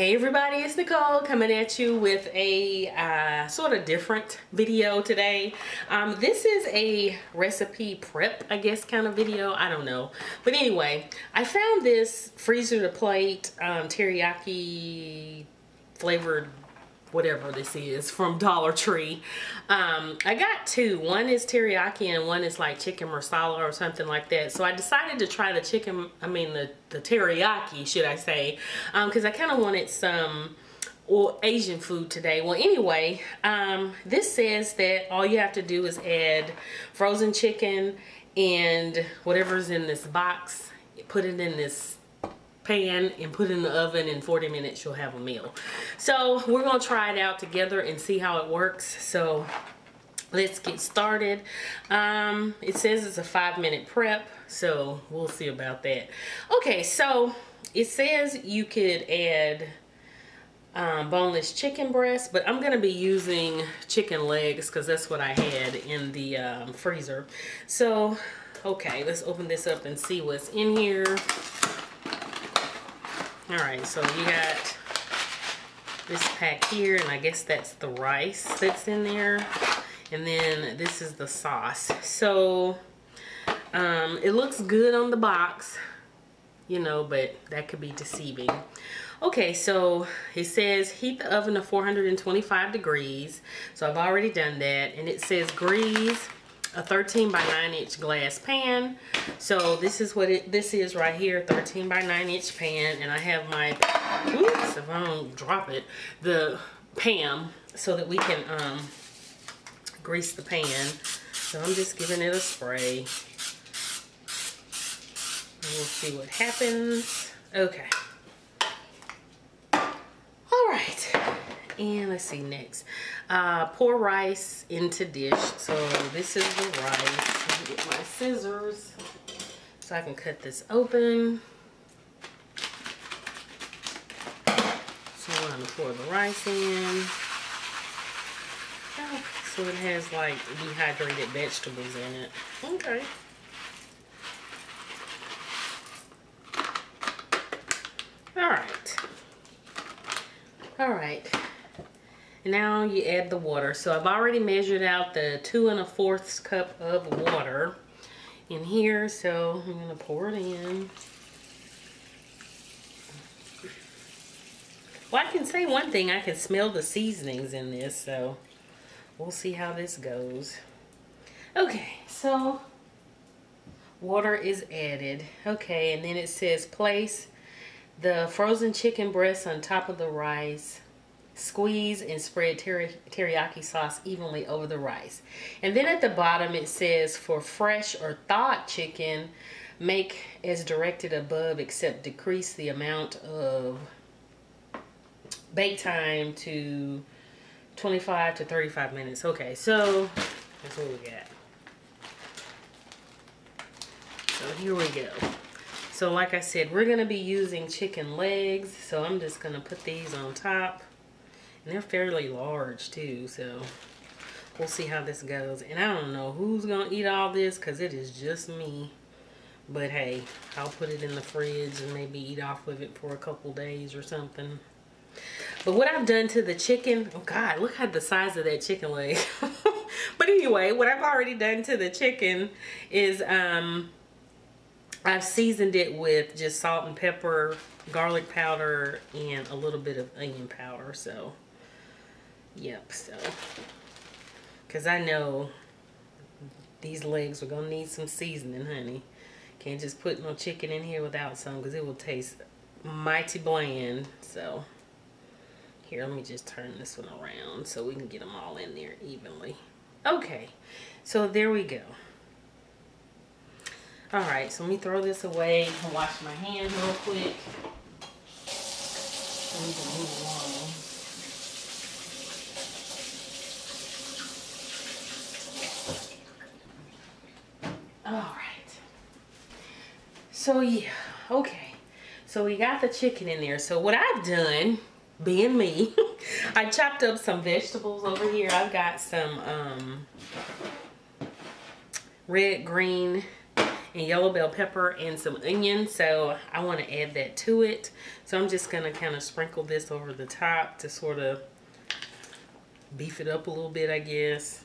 Hey everybody, it's Nicole coming at you with a sort of different video today. This is a recipe prep, I guess, kind of video. I don't know. But anyway, I found this freezer to plate teriyaki flavored whatever this is from Dollar Tree. I got two. One is teriyaki and one is like chicken masala or something like that. So I decided to try the the teriyaki, should I say, because I kind of wanted some Asian food today. Well, anyway, this says that all you have to do is add frozen chicken and whatever's in this box, put it in this pan and put it in the oven. In 40 minutes you'll have a meal. So we're gonna try it out together and see how it works. So let's get started. It says it's a 5-minute prep, so we'll see about that. Okay, so it says you could add boneless chicken breast, but I'm gonna be using chicken legs because that's what I had in the freezer. So okay, let's open this up and see what's in here. All right, so you got this pack here, and I guess that's the rice that's in there. And then this is the sauce. So it looks good on the box, you know, but that could be deceiving. Okay, so it says heat the oven to 425 degrees. So I've already done that. And it says grease a 13 by 9 inch glass pan. So this is what this is right here, 13 by 9 inch pan. And I have my, oops, if I don't drop it, the pan so that we can grease the pan. So I'm just giving it a spray. And we'll see what happens. Okay. All right. And let's see next. Pour rice into dish. So this is the rice. Let me get my scissors so I can cut this open. So I'm going to pour the rice in. Oh, so it has like dehydrated vegetables in it. Okay. Alright. Alright. And now you add the water. So I've already measured out the 2 1/4 cup of water in here. So I'm going to pour it in. Well, I can say one thing. I can smell the seasonings in this. So we'll see how this goes. Okay, so water is added. Okay, and then it says place the frozen chicken breast on top of the rice. Squeeze and spread teriyaki sauce evenly over the rice. And then at the bottom it says for fresh or thawed chicken, make as directed above except decrease the amount of bake time to 25 to 35 minutes. Okay, so that's what we got. So here we go. So like I said, we're gonna be using chicken legs. So I'm just gonna put these on top. And they're fairly large too, so we'll see how this goes. And I don't know who's gonna eat all this because it is just me. But hey, I'll put it in the fridge and maybe eat off with it for a couple days or something. But what I've done to the chicken, oh God, look at the size of that chicken leg. But anyway, what I've already done to the chicken is I've seasoned it with just salt and pepper, garlic powder, and a little bit of onion powder. So yep, so because I know these legs are gonna need some seasoning, honey. Can't just put no chicken in here without some because it will taste mighty bland. So here, let me just turn this one around so we can get them all in there evenly. Okay, so there we go. All right, so let me throw this away and wash my hands real quick. So we can move along. All right. So yeah, okay. So we got the chicken in there. So what I've done, being me, I chopped up some vegetables over here. I've got some red, green, and yellow bell pepper and some onion. So I want to add that to it. So I'm just going to kind of sprinkle this over the top to sort of beef it up a little bit, I guess.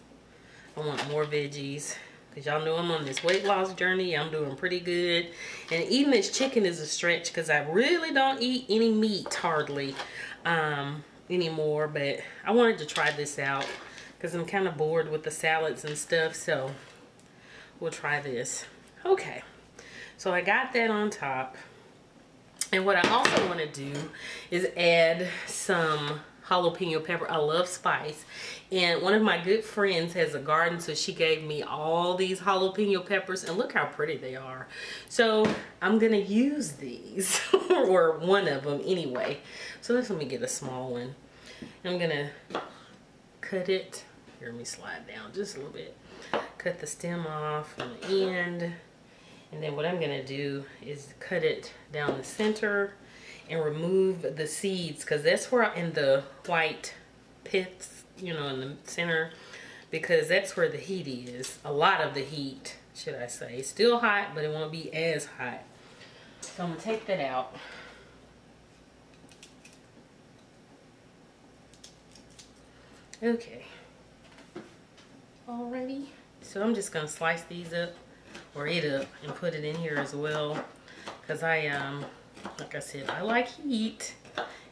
I want more veggies. Because y'all know I'm on this weight loss journey. I'm doing pretty good. And eating this chicken is a stretch because I really don't eat any meat hardly anymore. But I wanted to try this out because I'm kind of bored with the salads and stuff. So we'll try this. Okay. So I got that on top. And what I also want to do is add some jalapeno pepper. I love spice, and one of my good friends has a garden, so she gave me all these jalapeno peppers, and look how pretty they are. So I'm gonna use these or one of them anyway. So let me get a small one. I'm gonna cut it. Here, let me slide down just a little bit. Cut the stem off on the end, and then what I'm gonna do is cut it down the center and remove the seeds, because that's where in the white pits, you know, in the center, because that's where the heat is. A lot of the heat, should I say. It's still hot, but it won't be as hot. So I'm gonna take that out. Okay. Alrighty. So I'm just gonna slice these up, or it up, and put it in here as well, because like I said, I like heat,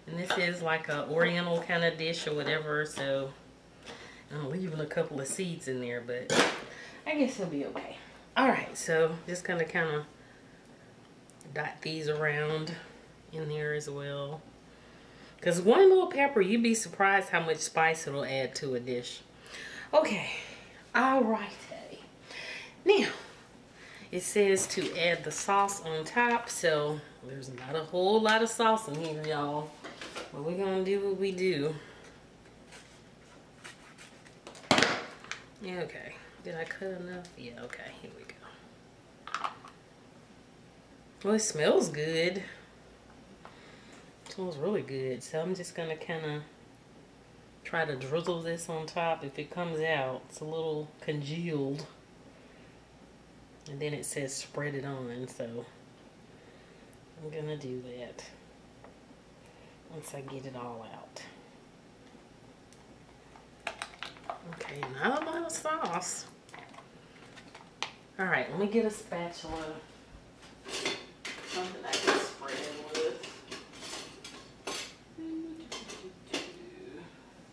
and this is like a oriental kind of dish or whatever, so I'm leaving a couple of seeds in there, but I guess it'll be okay. Alright, so just gonna kind of dot these around in there as well, because one little pepper, you'd be surprised how much spice it'll add to a dish. Okay, alright. Now, it says to add the sauce on top, so there's not a whole lot of sauce in here, y'all. But we're gonna do what we do. Yeah, okay. Did I cut enough? Yeah, okay. Here we go. Well, it smells good. It smells really good. So I'm just gonna kind of try to drizzle this on top. If it comes out, it's a little congealed. And then it says spread it on, so I'm gonna do that once I get it all out. Okay, not a lot of sauce. Alright, let me get a spatula. Something I can spread with.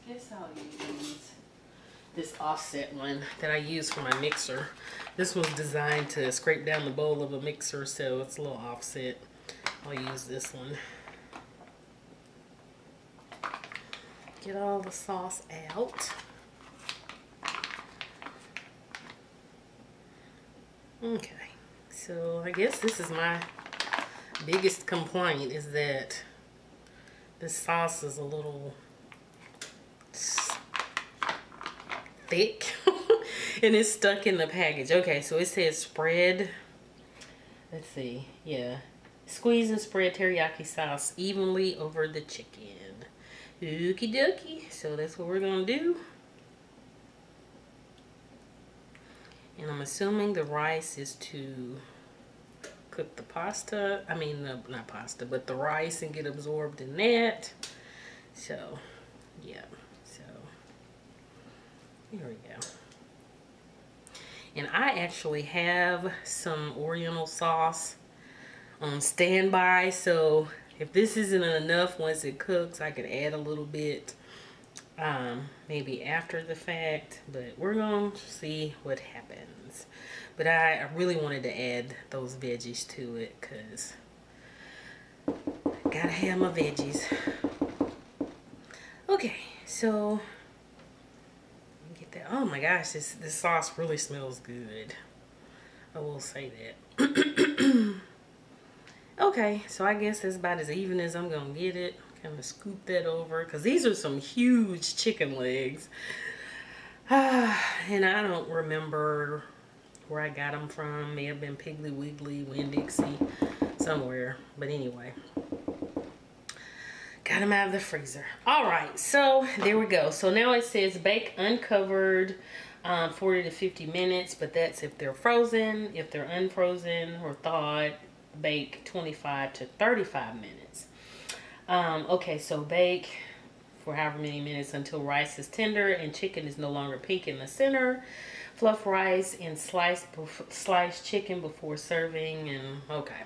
Guess I'll use this offset one that I use for my mixer. This was designed to scrape down the bowl of a mixer, so it's a little offset. I'll use this one. Get all the sauce out. Okay, so I guess this is my biggest complaint, is that this sauce is a little thick. And it's stuck in the package. Okay, so it says spread. Let's see. Yeah. Squeeze and spread teriyaki sauce evenly over the chicken. Okie dokie. So that's what we're going to do. And I'm assuming the rice is to cook the pasta. I mean, not pasta, but the rice, and get absorbed in that. So, yeah. So, here we go. And I actually have some Oriental sauce on standby, so if this isn't enough once it cooks, I could add a little bit maybe after the fact, but we're going to see what happens. But I really wanted to add those veggies to it because gotta have my veggies. Okay, so that. Oh my gosh, this sauce really smells good. I will say that. Okay, so I guess that's about as even as I'm gonna get it. Kind of scoop that over, because these are some huge chicken legs. And I don't remember where I got them from. May have been Piggly Wiggly, Winn-Dixie, somewhere. But anyway. got them out of the freezer. All right, so there we go. So now it says bake uncovered 40 to 50 minutes, but that's if they're frozen. If they're unfrozen or thawed, bake 25 to 35 minutes. Okay, so bake for however many minutes until rice is tender and chicken is no longer pink in the center. Fluff rice and sliced chicken before serving. And okay,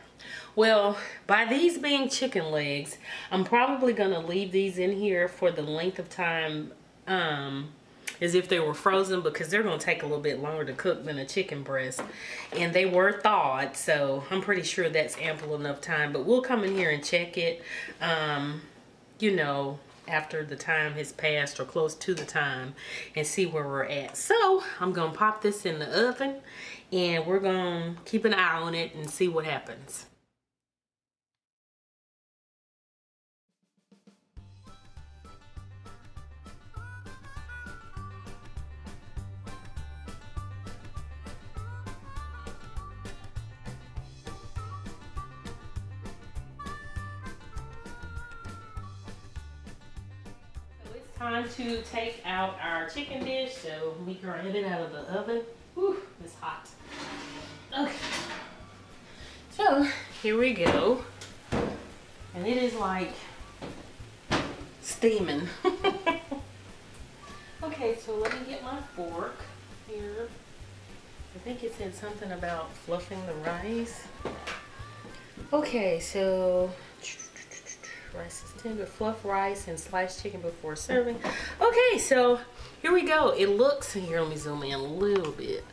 well, by these being chicken legs, I'm probably gonna leave these in here for the length of time as if they were frozen, because they're gonna take a little bit longer to cook than a chicken breast, and they were thawed, so I'm pretty sure that's ample enough time. But we'll come in here and check it, you know, after the time has passed or close to the time, and see where we're at. So I'm gonna pop this in the oven and we're gonna keep an eye on it and see what happens. Time to take out our chicken dish, so we grab it out of the oven. Whew, it's hot. Okay, so here we go, and it is like steaming. Okay, so let me get my fork here. I think it said something about fluffing the rice. Okay, so rice is tender, fluff rice and sliced chicken before serving. Okay, so here we go. It looks, here, let me zoom in a little bit.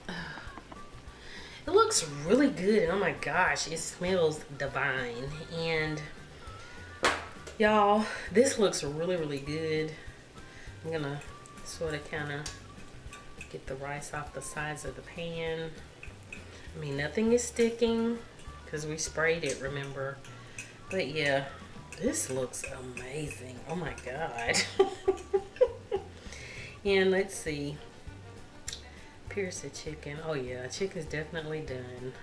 It looks really good. Oh my gosh, it smells divine. And y'all, this looks really, really good. I'm gonna sort of kind of get the rice off the sides of the pan. I mean, nothing is sticking because we sprayed it, remember? But yeah, this looks amazing. Oh my God. And let's see. Pierce the chicken. Oh yeah, chicken's definitely done.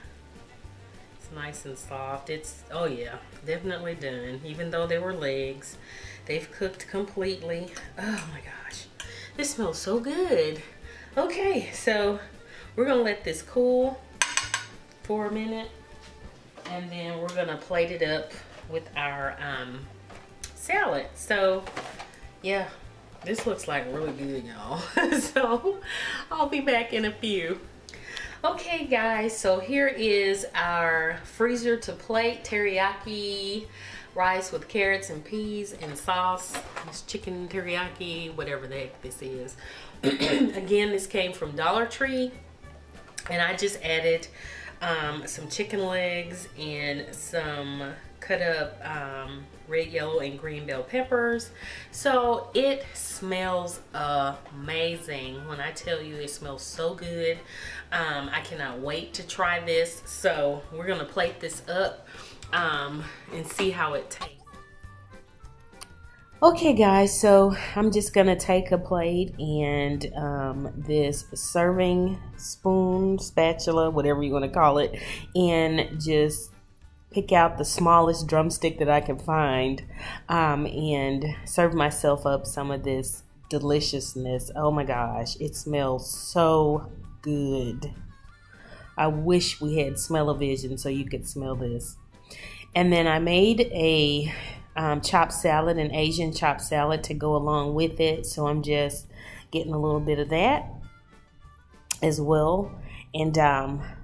It's nice and soft. It's, oh yeah, definitely done. Even though they were legs, they've cooked completely. Oh my gosh, this smells so good. Okay, so we're gonna let this cool for a minute, and then we're gonna plate it up with our salad. So yeah, this looks like really good, y'all. So I'll be back in a few. Okay guys, so here is our freezer to plate teriyaki rice with carrots and peas and sauce. It's chicken teriyaki, whatever the heck this is. Again, this came from Dollar Tree, and I just added some chicken legs and some cut up red, yellow, and green bell peppers. So it smells amazing. When I tell you it smells so good, I cannot wait to try this. So we're gonna plate this up and see how it tastes. Okay guys, so I'm just gonna take a plate and this serving spoon, spatula, whatever you want to call it, and just pick out the smallest drumstick that I can find and serve myself up some of this deliciousness. Oh my gosh, it smells so good. I wish we had smell-o-vision so you could smell this. And then I made a chopped salad, an Asian chopped salad to go along with it. So I'm just getting a little bit of that as well, and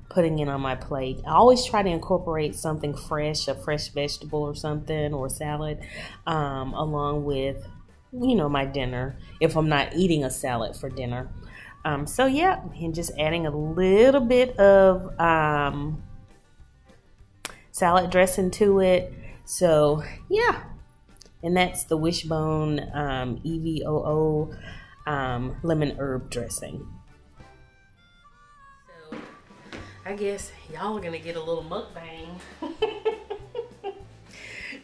putting it on my plate. I always try to incorporate something fresh, a fresh vegetable or something, or salad, along with, you know, my dinner, if I'm not eating a salad for dinner. So yeah, and just adding a little bit of salad dressing to it. So yeah, and that's the Wishbone EVOO lemon herb dressing. So I guess y'all are gonna get a little mukbang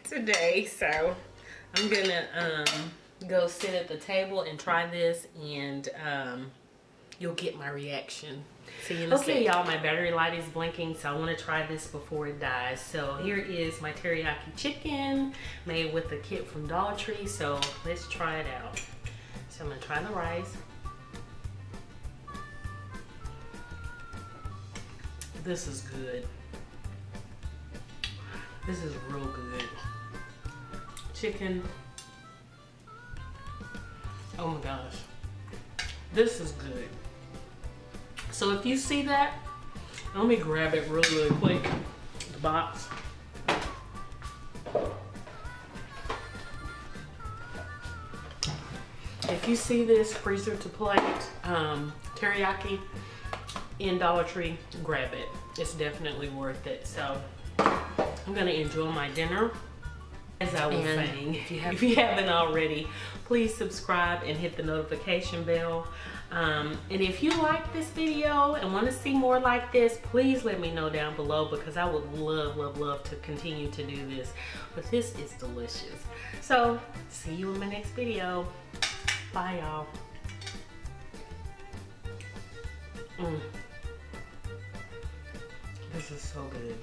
today. So I'm gonna go sit at the table and try this, and you'll get my reaction. See you in a second. Okay, y'all, my battery light is blinking, so I want to try this before it dies. So here is my teriyaki chicken made with the kit from Dollar Tree. So let's try it out. So I'm gonna try the rice. This is good. This is real good. Chicken. Oh my gosh. This is good. So if you see that, let me grab it really quick. The box. If you see this freezer to plate teriyaki in Dollar Tree, grab it. It's definitely worth it. So I'm gonna enjoy my dinner. As I was saying, if you haven't already, please subscribe and hit the notification bell. And if you like this video and want to see more like this, please let me know down below, because I would love to continue to do this. But this is delicious. So see you in my next video. Bye, y'all. This is so good.